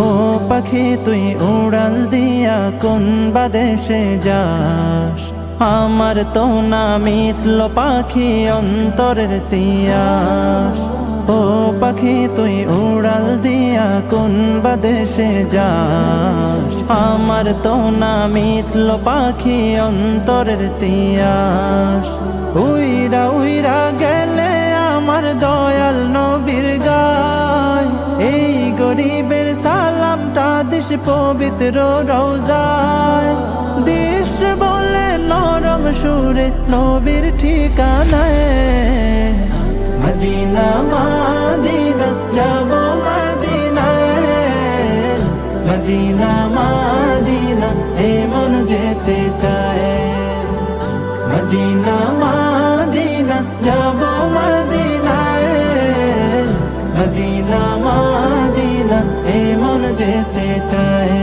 ও পাখি তুই উড়াল দিয়া কোন বাদেশে যাস, আমার তো না মিটল পাখি অন্তরের তিয়াস। ও পাখি তুই উড়াল দিয়া কোন বাদেশে যাস, আমার তো না মিটল পাখি অন্তরের তিয়াস। উইরা উইরা গেলে আমার দয়াল নবীর গায়, এই গরিবের সালামটা দিস পবিত্র রওজায়। দিস বলে নরম সুরে নবীর ঠিকানায়, মদিনা মদিনা যাব মদিনায়, মদিনা মদিনা এ মন যেতে চায়। মদিনা মদিনা যাব মদিনায়, মদিনা মদিনা এ মন যেতে চায়।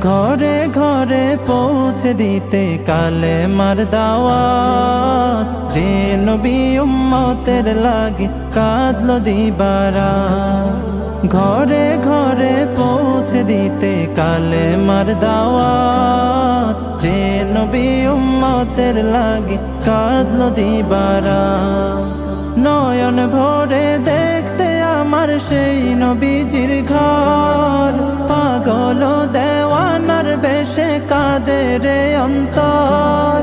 ঘরে ঘরে পৌঁছে দিতে কালে মার দাওয়াত, যে নবী উম্মতের লাগি কাঁদলো দিবারাত। ঘরে ঘরে পৌঁছে দিতে কালে মার দাওয়াত, যে নবী উম্মতের লাগি কাঁদলো দিবারাত। নয়ন ভরে দেখতে আমার সেই নবীজির ঘর, পাগল দেওয়ানার বেশে কাঁদে রে অন্তর।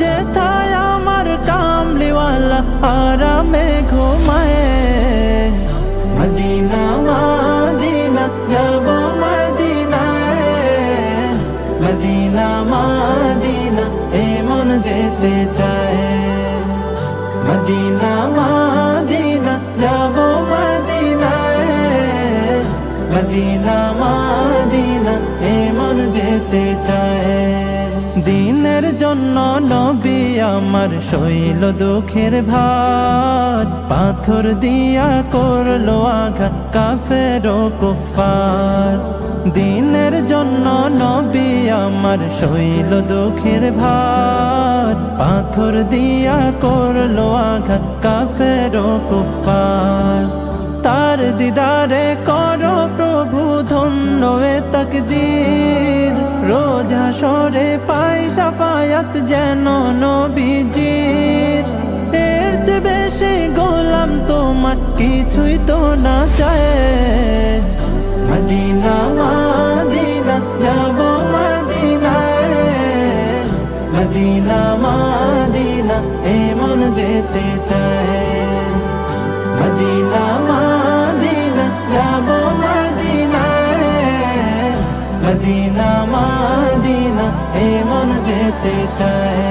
যেথায় আমার কামলিওয়ালা আরামে ঘুমায়, মদিনা মদিনা যাব মদিনায়, মদিনা মদিনা এ মন যেতে চায়। মদিনা মদিনা যাব মদিনায়, মদিনা মদিনা এ মন যেতে চায়। দিনের জন্য নবী আমার সইল দুঃখের ভার, পাথর দিয়া করলো আঘাত কাফের ও কুফার। দিনের জন্য নবী আমার সইল দুঃখের ভার, পাথর দিয়া করলো আঘাত কাফের ও কুফার। তার দিদারে করো প্রভু ধন্য এ তাকদীর, রোজ হাসরে পাই শাফায়াত যেন নবীজির। এর চেয়ে বেশি গোলাম তোমার কিছুই তো না চায়। মদিনা মদিনা যাব মদিনায়, মদিনা মদিনা এ মন যেতে চায়। মদিনা মদিনা যাব মদিনায়, মদিনা মদিনা এ মন যেতে চায়।